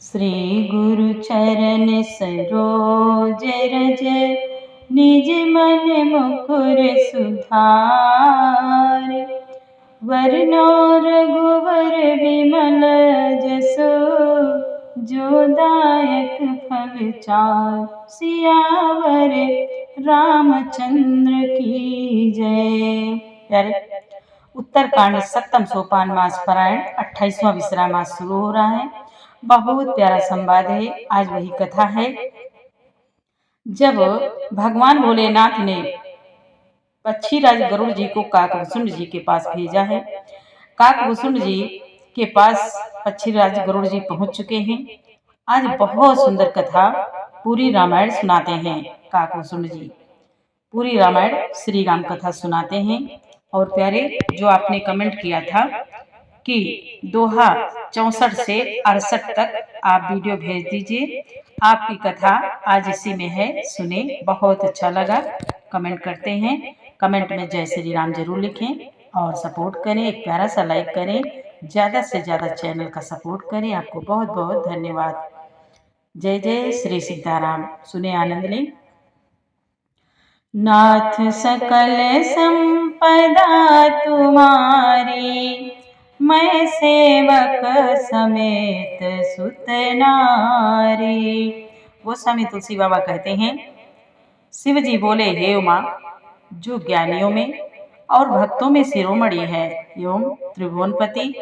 श्री गुरु चरण सरोज रज, निज मन मुकुर सुधार। वरनो रघुवर विमल जसु, जो दायक फल चार। सियावर रामचंद्र की जय। प्यारे, उत्तरकांड सप्तम सोपान मास पारायण 28वां विश्राम मास शुरू हो रहा है। बहुत प्यारा संवाद है। आज वही कथा है जब भगवान भोलेनाथ ने पक्षीराज गरुड़ जी को काकभूषुंड जी के पास भेजा है। काकभूषुंड जी के पास पक्षीराज गरुड़ जी पहुंच चुके हैं। आज बहुत सुंदर कथा पूरी रामायण सुनाते हैं। काकभूषुंड जी पूरी रामायण श्री राम कथा सुनाते हैं। और प्यारे, जो आपने कमेंट किया था कि दोहा 64 से 68 तक आप वीडियो भेज दीजिए, आपकी कथा आज इसी में है, सुने। बहुत अच्छा लगा। कमेंट करते हैं, कमेंट में जय श्री राम जरूर लिखें और सपोर्ट करें। एक प्यारा सा लाइक करें, ज़्यादा से ज़्यादा चैनल का सपोर्ट करें। आपको बहुत बहुत धन्यवाद। जय जय श्री सीताराम। सुने, आनंद लें। नाथ सकल संपदा तुम्हारी, मैं सेवक समेत सुत नारी। गोस्वामी तुलसी बाबा कहते हैं, शिव जी बोले, हे उमा, जो ज्ञानियों में और भक्तों में शिरोमणि है एवं त्रिभुवनपति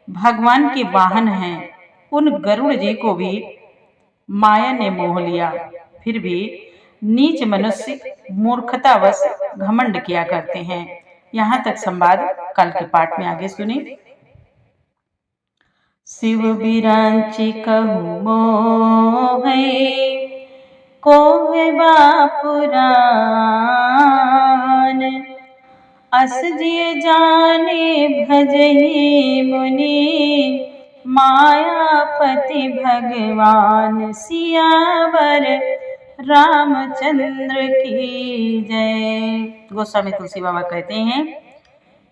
भगवान के वाहन हैं, उन गरुड़ जी को भी माया ने मोह लिया। फिर भी नीच मनुष्य मूर्खतावश घमंड किया करते हैं। यहाँ तक संवाद कल के पाठ में आगे सुने। शिव बिरांची कहूँ मोहै, कोहे बापुरान। अस जिय जाने भजहि मुनि, मायापति भगवान। सियावर रामचंद्र की जय। गोस्वामी तुलसी बाबा कहते हैं,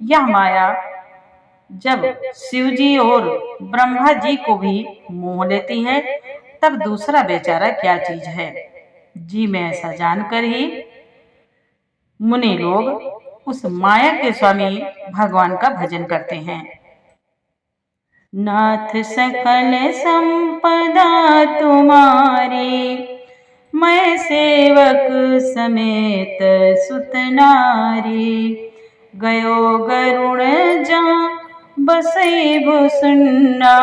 यह माया जब शिवजी और ब्रह्मा जी को भी मोह लेती है, तब दूसरा बेचारा क्या चीज है। जी में ऐसा जानकर ही मुनि लोग उस माया के स्वामी भगवान का भजन करते हैं। नाथ सकल संपदा तुम्हारी, मैं सेवक समेत सुत नारी। गयो गरुड़ जहाँ बसई भुसुंडा,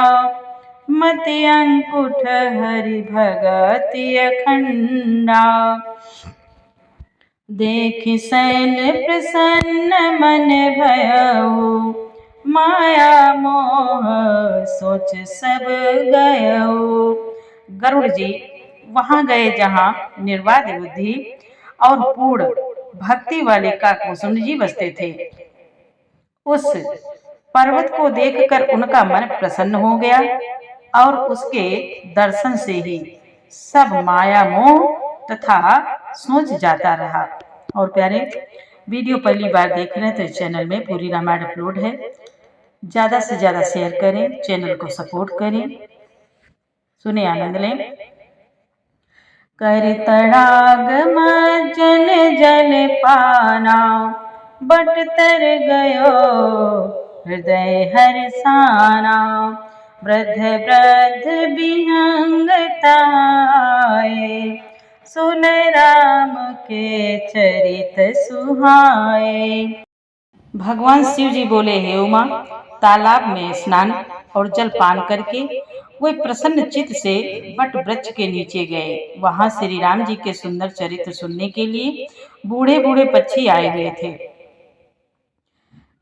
मति अंकुठ हरि भगति अखंडा। देखि सैल प्रसन्न मन भयउ, माया मोह सोच सब गयउ। गरुड़ जी वहां गए जहां निर्वाद बुद्धि और पूर्ण भक्ति वाले काकभूषुंड जी बसते थे। उस पर्वत को देखकर उनका मन प्रसन्न हो गया और उसके दर्शन से ही सब माया मोह तथा सोच जाता रहा। और प्यारे, वीडियो पहली बार देख रहे हैं तो चैनल में पूरी रामायण अपलोड है। ज़्यादा से ज़्यादा शेयर करें, चैनल को सपोर्ट करें। सुने, आनंद लें। कर तड़ाग मज्जन जल पाना, बट तर गयो हृदय हर्षाना। वृद्ध वृद्ध विहंगताए, सुन राम के चरित सुहाए। भगवान शिव जी बोले, हे उमा, तालाब में स्नान और जल पान करके वे प्रसन्न चित्त से वट वृक्ष के नीचे गए। वहां श्री राम जी के सुंदर चरित्र सुनने के लिए बूढ़े बूढ़े पक्षी आए हुए थे।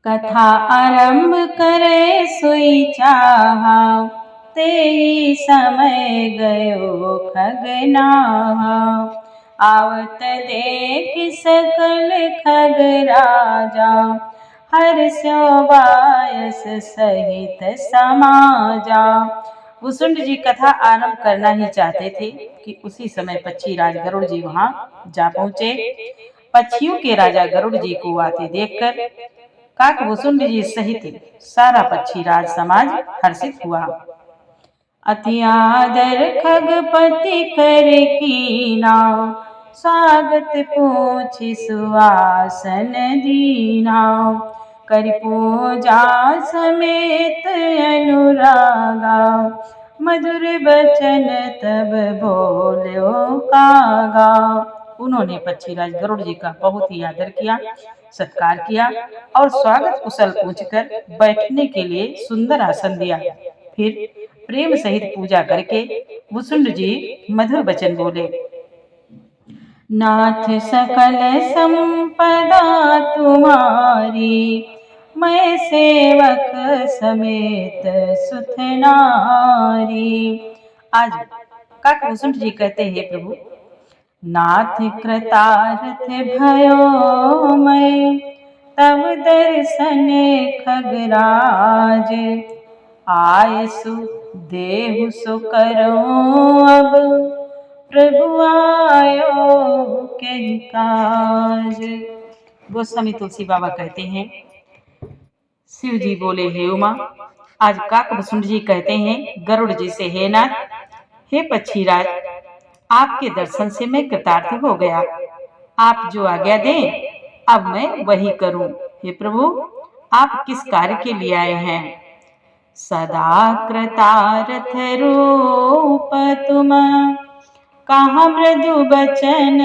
कथा आरंभ करे सोई चाहा, तेई समय गयो खगनाहा। आवत देख सकल खग राजा, हर्षो बायस सहित समाजा। भूसुंड जी कथा आरंभ करना ही चाहते थे कि उसी समय पक्षीराज गरुड़ जी वहां जा पहुंचे। पक्षियों के राजा गरुड़ जी को आते देखकर काकभूषुंड जी सहित सारा पक्षीराज समाज हर्षित हुआ। अति आदर खगपति कर कीना, स्वागत पूछि सुआसन दीना। कर पूजा समेत अनुरागा, मधुर बचन तब बोल्यो कागा। उन्होंने पक्षीराज गरुड़ जी का बहुत ही आदर किया, सत्कार किया और स्वागत कुशल पूछकर बैठने के लिए सुंदर आसन दिया। फिर प्रेम सहित पूजा करके भुसुंड जी मधुर वचन बोले। नाथ सकल संपदा तुम्हारी, मैं सेवक समेत सुत नारी। आज काक भुसुंड जी कहते हैं, प्रभु नाथ कृतार्थ भयो मैं, तब दर्शन खगराज। आयसु देहु सो करो अब, प्रभु आयो कहि काज। गोस्वामी तुलसी बाबा कहते हैं, शिव जी बोले हे उमा। आज काकभुसुंड जी कहते हैं गरुड़ जी से, हे नाथ, हे पक्षीराज, आपके दर्शन से मैं कृतार्थ हो गया। आप जो आज्ञा दें अब मैं वही करूं। हे प्रभु, आप किस कार्य के लिए आए हैं? सदा कृतार्थ रूप तुम, कहा मृदु बचन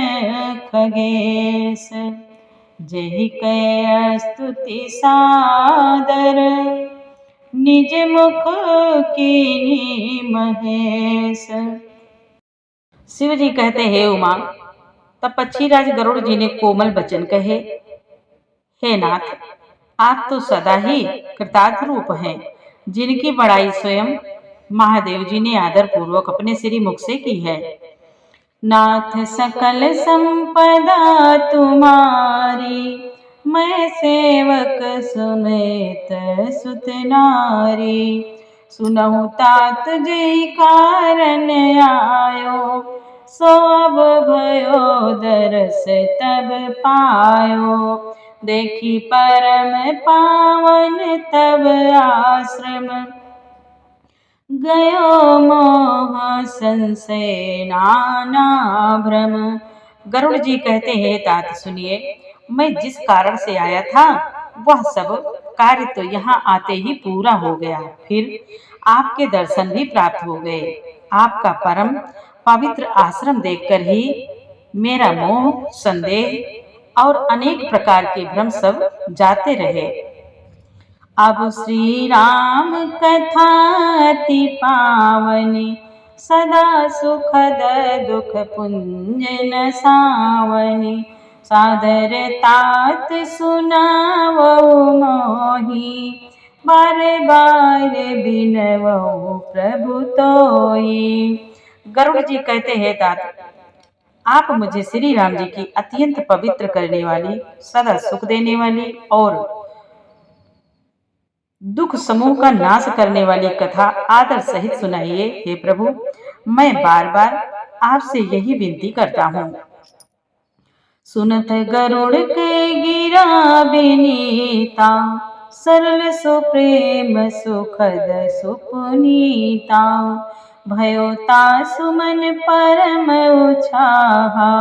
खगेश। जेहि कह स्तुति सादर, निज मुख कीन्ही महेश। शिव जी कहते हैं, उमा, तब पक्षीराज गरुड़ जी ने कोमल वचन कहे, हे नाथ, आप तो सदा ही कृतार्थ रूप हैं, जिनकी बड़ाई स्वयं महादेव जी ने आदर पूर्वक अपने श्री मुख से की है। नाथ सकल संपदा तुम्हारी, मैं सेवक समेत सुत नारी। सुनहु तात जय कारण आयो, सो अब भयो दरस तब पायो। देखी परम पावन तब आश्रम, गयो मोह संशय नाना भ्रम। गरुड़ जी कहते हैं, तात सुनिए, मैं जिस कारण से आया था वह सब कार्य तो यहाँ आते ही पूरा हो गया। फिर आपके दर्शन भी प्राप्त हो गए। आपका परम पवित्र आश्रम देखकर ही मेरा मोह, संदेह और अनेक प्रकार के भ्रम सब जाते रहे। अब श्री राम कथा अति पावनी, सदा सुखद दुख पुंज न सावनी। सादर तात सुनावो मोही, बार बार बिनवो प्रभु तोई। गरुड़ जी कहते हैं, तात, आप मुझे श्री राम जी की अत्यंत पवित्र करने वाली, सदा सुख देने वाली और दुख समूह का नाश करने वाली कथा आदर सहित सुनाइए। हे प्रभु, मैं बार बार आपसे यही विनती करता हूँ। सुनत गरुड़ के गिरा बिनीता, सरल सुप्रेम सुखद सुपुनीता। भयोता सुमन परम उछाहा,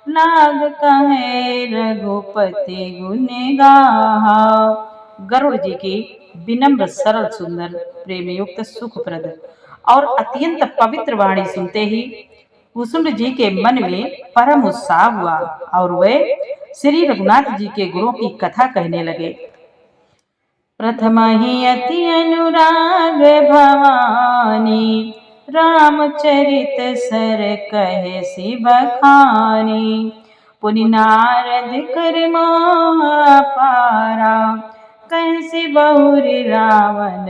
लाग कहे रघुपति गुण गाहा। गरुड़ जी की विनम्र, सरल, सुंदर, प्रेम युक्त, सुखप्रद और अत्यंत पवित्र वाणी सुनते ही भुसुंड जी के मन में परम उत्साह हुआ और वे श्री रघुनाथ जी के गुणों की कथा कहने लगे। प्रथम ही अति अनुराग भवानी, रामचरित सर कहे सी बखानी। पुनि नारद कर मोह पारा, कैसे बहुरी रावण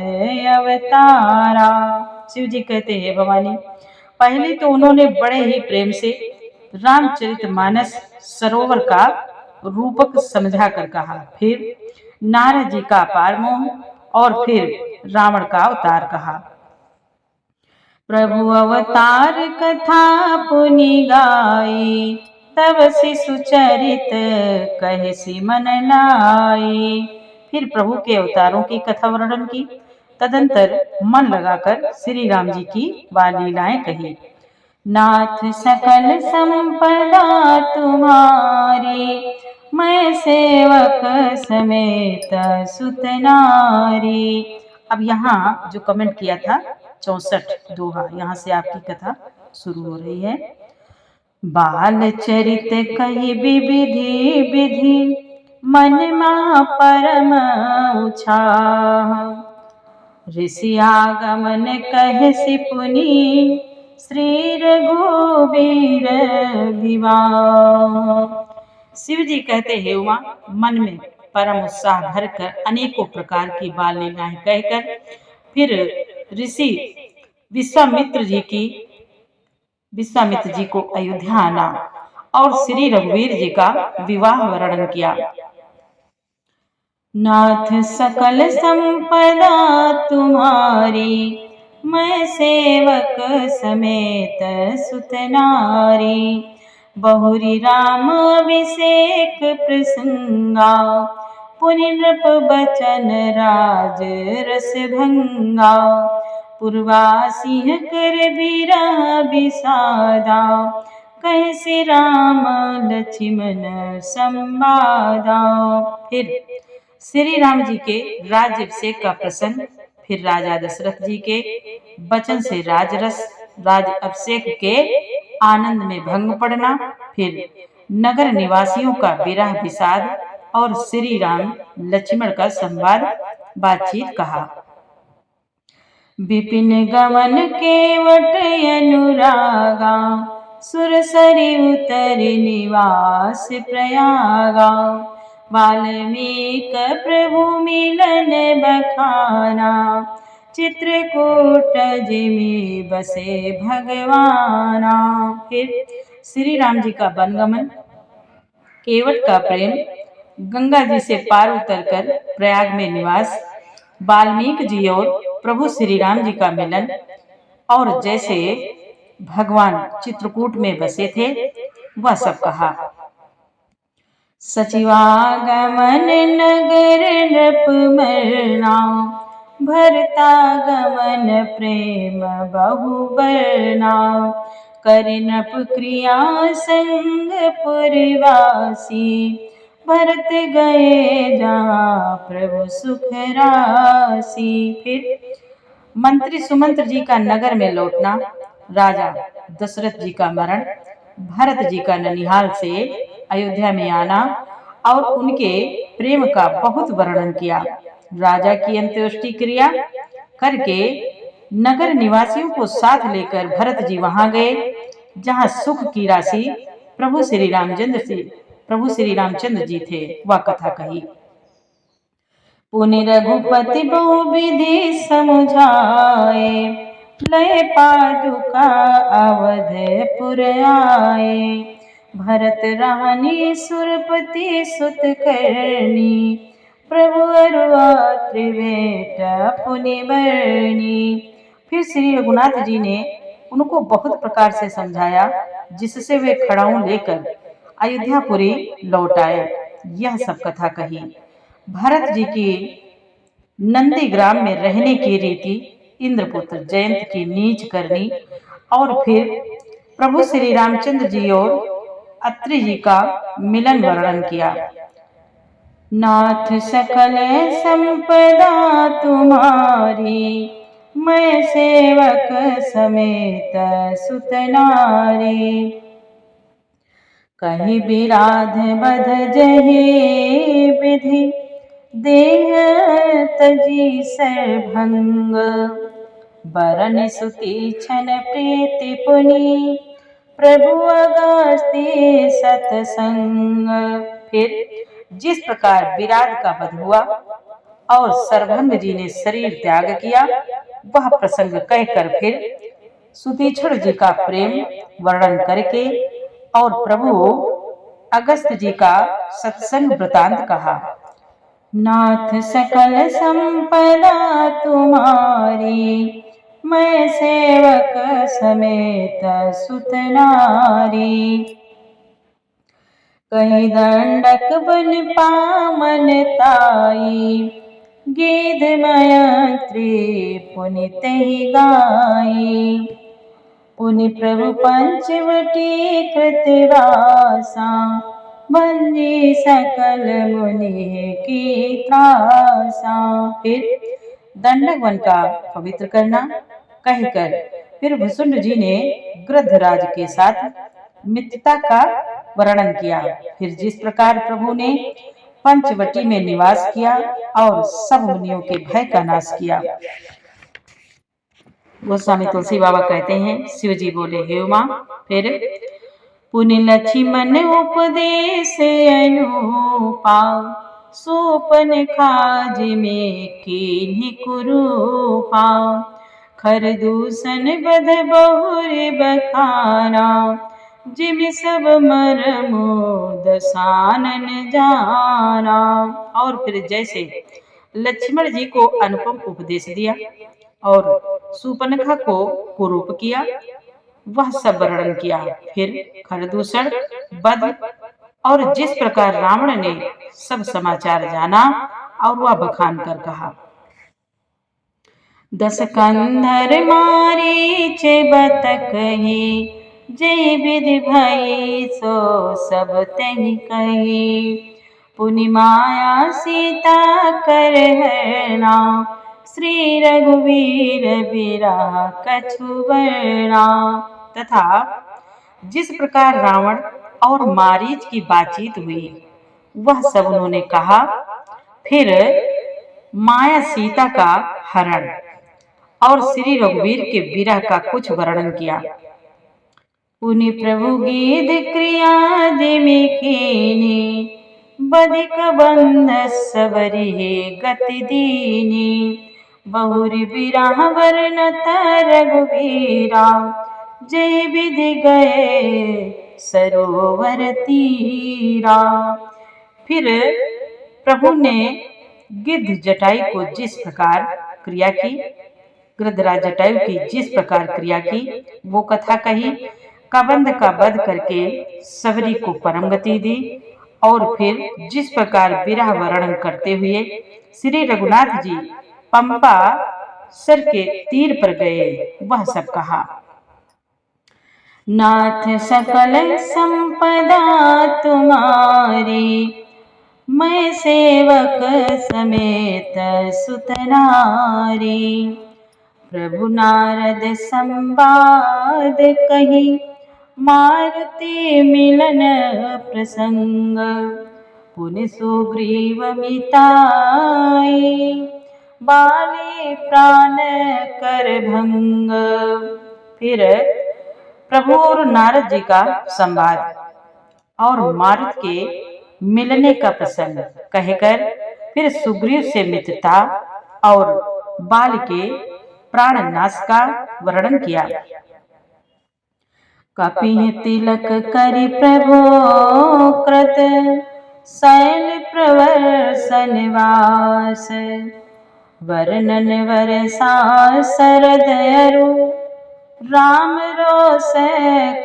अवतारा। शिव जी कहते हैं, भवानी, पहले तो उन्होंने बड़े ही प्रेम से रामचरितमानस सरोवर का रूपक समझा कर कहा, फिर नारद जी का अपार मोह और फिर रावण का अवतार कहा। प्रभु अवतार कथा पुनि गाई, तब शिशु चरित कहे सी मन लाई। फिर प्रभु के अवतारों की कथा वर्णन की, तदंतर मन लगाकर श्री राम जी की बाल लीलाएं कही। नाथ सकल संपदा तुम्हारी, मैं सेवक समेत सुत नारी। अब यहाँ जो कमेंट किया था 64 दोहा, यहाँ से आपकी कथा शुरू हो रही है। बाल चरित कही विधि विधि, मन मा परम उछाह। ऋषि आगमन कह सिपुनी, श्री रघुबीर विवाह। शिव जी कहते हैं उमा, मन में परम उत्साह भरकर अनेकों प्रकार की बाल लीलाएं कहकर फिर ऋषि विश्वामित्र जी को अयोध्या आना और श्री रघुवीर जी का विवाह वर्णन किया। नाथ सकल संपदा तुम्हारी, मैं सेवक समेत सुत नारी। बहुरी राम अभिषेक प्रसंगा, पुनि नृप बचन राज रस भंगा। पूर्वा सिंह कर बिरह विषादा, कह श्री राम लक्ष्मण संवादा। फिर श्री राम जी के राज्य अभिषेक का प्रसंग, फिर राजा दशरथ जी के वचन से राजरस राज अभिषेक के आनंद में भंग पड़ना, फिर नगर निवासियों का विरह विषाद और श्री राम लक्ष्मण का संवाद बातचीत कहा। विपिन गमन केवट अनुरागा, सुरसरी उतरि निवास प्रयागा। वाल्मीक प्रभु मिलन बखाना, चित्रकूट जिमि बसे भगवाना। फिर श्री राम जी का वनगमन, केवट का प्रेम, गंगा जी से पार उतरकर प्रयाग में निवास, वाल्मीकि जी और प्रभु श्री राम जी का मिलन, और जैसे भगवान चित्रकूट में बसे थे वह सब कहा। सचिवागमन नगर नृप मरना, भरतागमन प्रेम बहु बरना। करि नृप क्रिया संग पुरवासी, भरत गए जहाँ प्रभु सुख राशि। फिर मंत्री सुमंत्र जी का नगर में लौटना, राजा दशरथ जी का मरण, भरत जी का ननिहाल से अयोध्या में आना और उनके प्रेम का बहुत वर्णन किया। राजा की अंत्येष्टि क्रिया करके नगर निवासियों को साथ लेकर भरत जी वहां गए जहां सुख की राशि प्रभु श्री रामचंद्र जी थे, वह कथा कही। पुनि रघुपति बहु विधि समुझाए, लय पादुका अवधपुर आए। भरत रानी सुरपति सुत करनी, प्रभु अरुआ त्रिवेट पुनि बरनी। फिर श्री रघुनाथ जी ने उनको बहुत प्रकार से समझाया, जिससे वे खड़ाऊं लेकर अयोध्यापुरी लौट आए। यह सब कथा कही। भरत जी की नंदीग्राम में रहने की रीति, इंद्रपुत्र जयंत की नीच करनी, और फिर प्रभु श्री रामचंद्र जी और अत्रि जी का मिलन वर्णन किया। नाथ सकल संपदा तुम्हारी, मैं सेवक समेत सुत नारी। कहीं विराध बध जही विधि, देह तजी सरभंग। बरन सुति छन प्रीति पुनि, प्रभु अगस्त्य सतसंग। फिर जिस प्रकार विराट का वध हुआ और सरभंग जी ने शरीर त्याग किया, वह प्रसंग कहकर फिर सुतीक्षण जी का प्रेम वर्णन करके और प्रभु अगस्त जी का सत्संग वृतांत कहा। नाथ सकल संपदा तुम्हारी, मैं सेवक समेत सुत नारी। कहीं दंडक बन पामन ताई, गीत मयत्री पुनित ही गाई। पुनि प्रभु पंचवटी कृतवासा, बंदी सकल मुनि की त्रासा। फिर दंडक वन का पवित्र करना कहकर फिर भुसुंड जी ने गृद्धराज के साथ मित्रता का वर्णन किया। फिर जिस प्रकार प्रभु ने पंचवटी में निवास किया और सब मुनियों के भय का नाश किया। गोस्वामी तुलसी बाबा कहते हैं, शिव जी बोले, हे उमा। फिर पुनि लक्ष्मण उपदेश अनुपा, सोपन खाज में कीन्ही कुरूपा। खर दूषण बध बहुर बखाना, जिम सब मरम दसानन जाना। और फिर जैसे लक्ष्मण जी को अनुपम उपदेश दिया और सूर्पनखा को कुरूप किया, वह सब वर्णन किया। फिर खरदूषण बध और जिस प्रकार रावण ने सब समाचार जाना और वह बखान कर कहा। दस कंधर मारीच बत कही, जय विधि भई सो सब तहि कही। पुनि माया सीता कर हरना, श्री रघुवीर बिरह कछु वर्णा। तथा जिस प्रकार रावण और मारीच की बातचीत हुई वह सब उन्होंने कहा। फिर माया सीता का हरण और श्री रघुवीर के विरह का कुछ वर्णन किया। पुनि प्रभु गीत क्रिया जिमि कीनी, बधिक बंध सबरी गति दीनी। बहुरी विरह वर्णत रघुवीरा, जय विधि गए सरोवर तीरा। फिर प्रभु ने गिद्ध जटायु को जिस प्रकार क्रिया की, गृद्धराज जटायु की जिस प्रकार क्रिया की, वो कथा कही। कबंध का वध करके सबरी को परम गति दी। और फिर जिस प्रकार विरह वर्णन करते हुए श्री रघुनाथ जी पंपा सर के तीर पर गए, वह सब कहा। नाथ सकल संपदा तुम्हारी, मैं सेवक समेत सुतनारी। प्रभु नारद संवाद कही, मारुति मिलन प्रसंग। पुनि सुग्रीव मिताई, बाली प्राण कर भंग। फिर प्रभु और नारद जी का संवाद और मारुत के मिलने का प्रसंग कहकर फिर सुग्रीव से मित्रता और बाल के प्राण नाश का वर्णन किया। कपि तिलक करि प्रभो कृत, शैल प्रवर्सन वास। वर्णन वरसा शरद अरु, राम रोष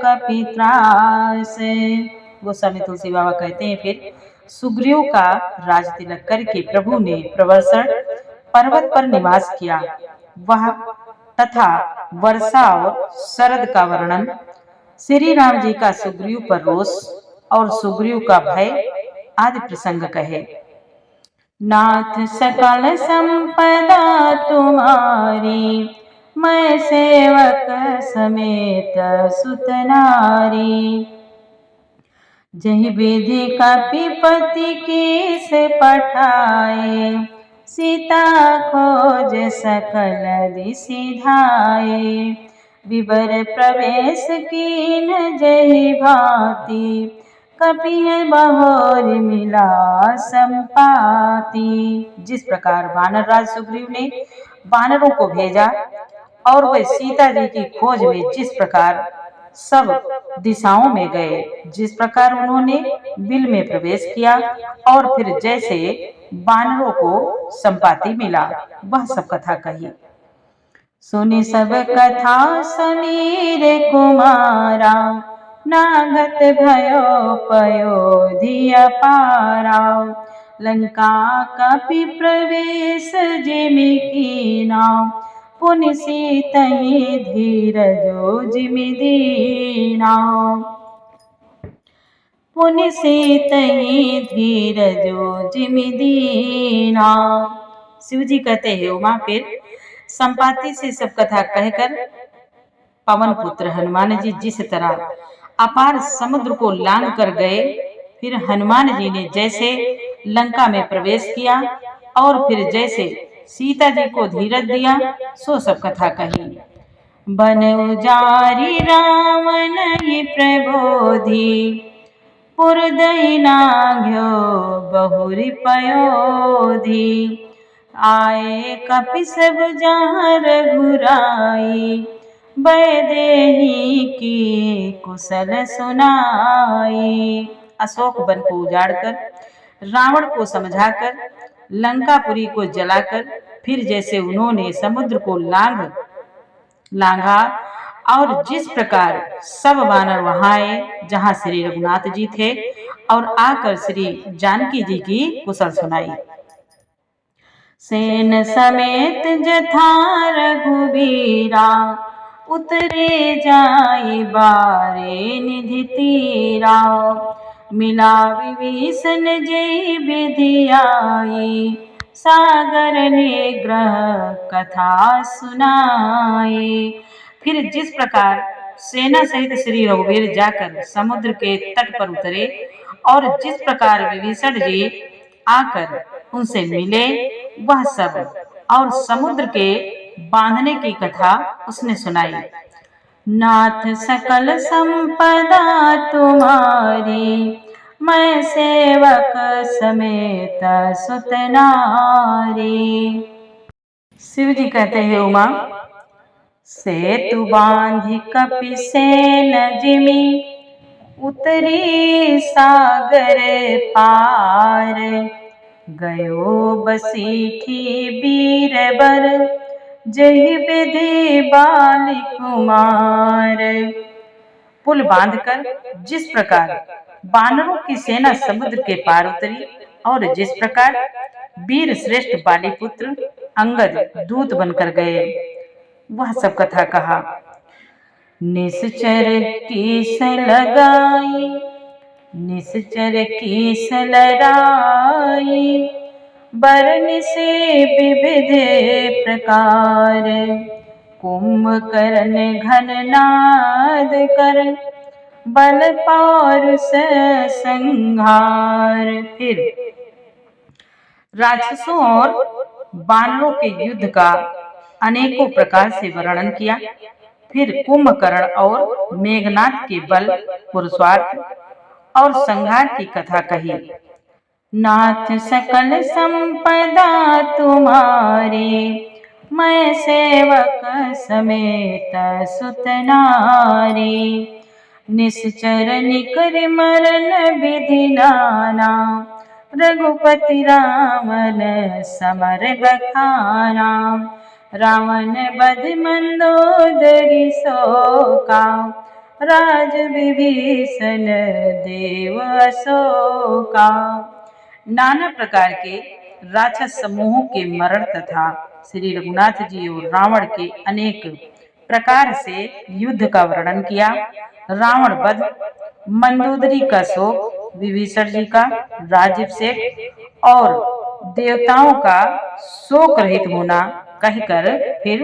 कपि त्रास। गोस्वामी तुलसी बाबा कहते हैं, फिर सुग्रीव का राज तिलक करके प्रभु ने प्रवर्षण पर्वत पर निवास किया। वह तथा वर्षा और शरद का वर्णन, श्री राम जी का सुग्रीव पर रोष और सुग्रीव का भय आदि प्रसंग कहे। नाथ सकल संपदा तुम्हारी, मैं सेवक समेत सुतनारी। जहि विधि कपिपति कीस पठाए, सीता खोज सकल दिसि धाये। विवर प्रवेश कीन जहि भांति, कपि बहोर मिला संपाति। जिस प्रकार वानर राज सुग्रीव ने वानरों को भेजा और वे सीता जी की खोज में जिस प्रकार सब दिशाओं में गए, जिस प्रकार उन्होंने बिल में प्रवेश किया और फिर जैसे वानरों को संपाति मिला, वह सब कथा कही। सुनि सब कथा समीर कुमारा, नागत भयो पयोधि अपारा। लंका कपि प्रवेश जिमि कीना, पुनि सीतहि धीरजो जिमि दीना, पुनि सीतहि धीरजो जिमि दीना। शिव जी कहते हैं उमा फिर संपाति से सब कथा कहकर पवन पुत्र हनुमान जी जिस तरह अपार समुद्र को लांघ कर गए, फिर हनुमान जी ने जैसे लंका में प्रवेश किया और फिर जैसे सीता जी को धीरज दिया, सो सब कथा कही। बन उजारी रावण प्रबोधि, पुरदई नाघ्यो बहुरी पयोधि, आए कपि सब जहाँ रघुराई, वैदेही की कुशल सुनाई। अशोक वन को उजाड़कर, रावण को समझाकर, लंकापुरी को जलाकर, फिर जैसे उन्होंने समुद्र को लांघा और जिस प्रकार सब वानर वहां आए जहां श्री रघुनाथ जी थे और आकर श्री जानकी जी की कुशल सुनाई। सेन समेत जथा रघुबीरा, उतरे जाई बारे निधि तीरा, मिला विभीषण जय विधि आई, सागर निग्रह कथा सुनाई। फिर जिस प्रकार सेना सहित श्री रघुवीर जाकर समुद्र के तट पर उतरे और जिस प्रकार विभीषण जी आकर उनसे मिले, वह सब और समुद्र के बांधने की कथा उसने सुनाई। नाथ सकल संपदा तुम्हारी, मैं सेवक समेत सुत नारी। शिव जी कहते हैं उमा, सेतु बांधि कपि सेन जिमि, उतरी सागर पार, गयो बसीठी बीर बर, जहि विधि बाल कुमार। पुल बांधकर जिस प्रकार बानरों की सेना समुद्र के पार उतरी और जिस प्रकार वीर श्रेष्ठ बाली पुत्र अंगद दूत बनकर गए, वह सब कथा कहा। निश्चर कीस लगाई, निश्चर कीस लड़ाई, बरन से विविध प्रकार, कुंभकर्ण घननाद कर, बल पारुष संहार। फिर राक्षसों और बानरों के युद्ध का अनेकों प्रकार से वर्णन किया। फिर कुंभकर्ण और मेघनाद के बल, पुरुषार्थ और संहार की कथा कही। नाथ सकल संपदा तुम्हारी, मैं सेवक समेत सुत नारी, निश्चर निकर मरण विधि नाना, रघुपति रामन समर बखाना, रावण बध मंदोदरी शोका, राज विभीषण देव अशोका। नाना प्रकार के राक्षस समूहों के मरण तथा श्री रघुनाथ जी और रावण के अनेक प्रकार से युद्ध का वर्णन किया। रावण वध, मंदोदरी का शोक, विभीषण जी का राज्याभिषेक और देवताओं का शोक रहित होना कहकर फिर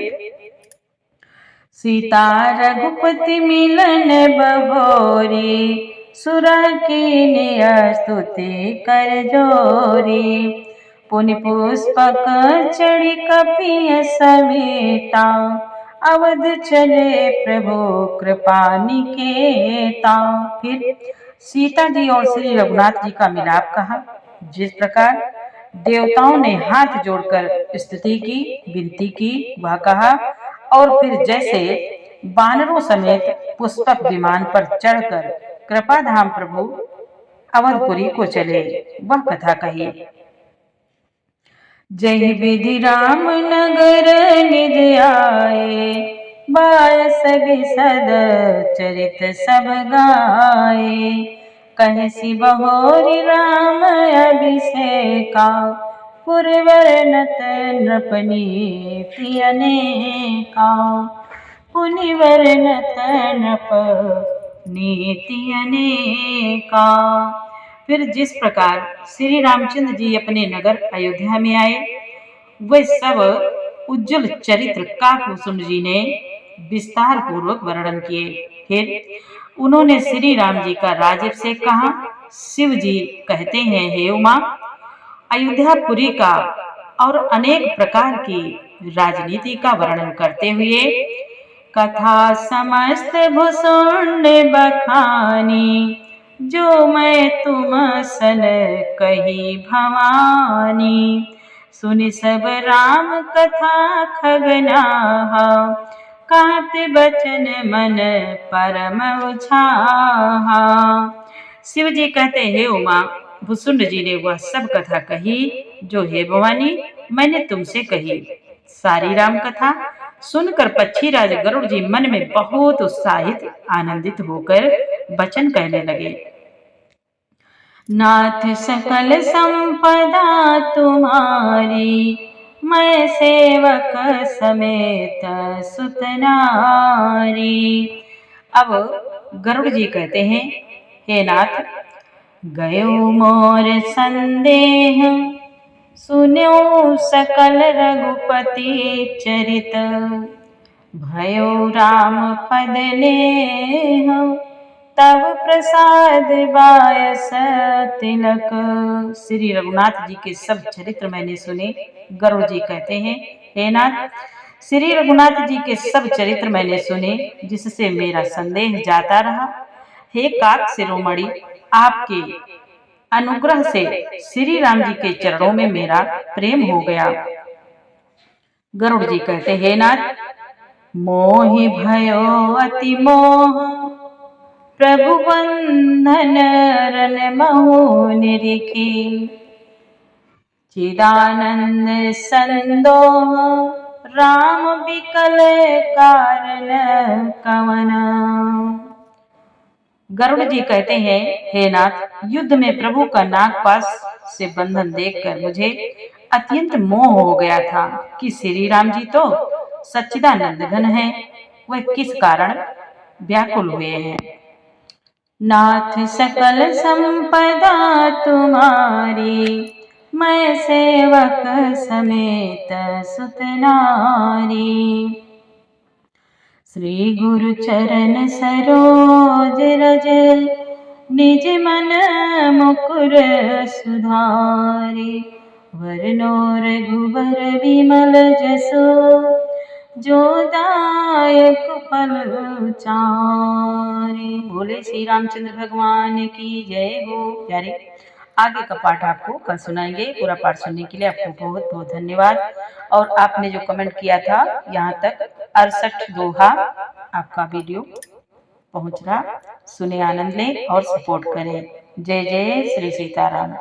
सीता रघुपति मिलन बहोरी, सुरा की स्तुति कर जोरी, पुनि पुष्पक चढ़ी कपि समेता, अवध चले प्रभु कृपा निकेता। फिर सीता जी और श्री रघुनाथ जी का मिलाप कहा। जिस प्रकार देवताओं ने हाथ जोड़कर स्तुति की, विनती की, वह कहा और फिर जैसे बानरों समेत पुष्पक विमान पर चढ़कर कृपाधाम प्रभु अवधपुरी को चले, वह कथा कही। जय विधि राम नगर निज आए, बायस बिसद चरित सब गाए, कहसी बहोरी राम अभिषेका पुरवरनत नृपनीति अनेका पुनिवरनत नृप नीति अनेका। फिर जिस प्रकार श्री रामचंद्र जी अपने नगर अयोध्या में आए, वे सब उज्जवल चरित्र काकभूषुंड जी ने विस्तार पूर्वक वर्णन किए। फिर उन्होंने श्री राम जी का राज्याभिषेक कहा। शिव जी कहते हैं, हे उमा, अयोध्यापुरी का और अनेक प्रकार की राजनीति का वर्णन करते हुए कथा समस्त भूषुंड बखानी, जो मैं तुम सन कही भवानी। सुनि सब राम कथा खगनाहा, कहत बचन मन परम उछाहा। शिव जी कहते हैं, उमा, भूषुंड जी ने वह सब कथा कही जो हे भवानी मैंने तुमसे कही। सारी राम कथा सुनकर पक्षीराज गरुड़ जी मन में बहुत उत्साहित आनंदित होकर वचन कहने लगे। नाथ सकल संपदा तुम्हारी, मैं सेवक समेत सुत नारी। अब गरुड़ जी कहते हैं, हे नाथ, गयो मोर संदेह, सुन्यो सकल रघुपति चरित, भयो राम पद नेह, तब प्रसाद बायस तिलक। श्री रघुनाथ जी के सब चरित्र मैंने सुने। गरुड़ जी कहते हैं, हे नाथ, श्री रघुनाथ जी के सब चरित्र मैंने सुने, जिससे मेरा संदेह जाता रहा। हे काक शिरोमणि, आपके अनुग्रह से श्री राम जी के चरणों में मेरा प्रेम हो गया। गरुड़ जी कहते, हे नाथ, मोहि भयो अति मोह, प्रभु बंधन रन महु निरिखी, चिदानंद संदोह, राम बिकल कारण कवन। गरुड़ जी कहते हैं, हे नाथ, युद्ध में प्रभु का नागपाश से बंधन देखकर मुझे अत्यंत मोह हो गया था कि श्री राम जी तो सच्चिदानंद घन है, वह किस कारण व्याकुल हुए हैं। नाथ सकल संपदा तुम्हारी, मैं सेवक समेत सुत नारी। श्री गुरु चरण सरोज रज, निज मन मुकुर सुधारी। वरनो रघुबर विमल जसो, जो दायक फल चारि। बोले श्री रामचंद्र भगवान की जय हो। प्यारे, आगे का पाठ आपको कल सुनाएंगे। पूरा पाठ सुनने के लिए आपको बहुत बहुत धन्यवाद। और आपने जो कमेंट किया था यहाँ तक 68 दोहा आपका वीडियो पहुँच रहा, सुने, आनंद लें और सपोर्ट करें। जय जय श्री सीताराम।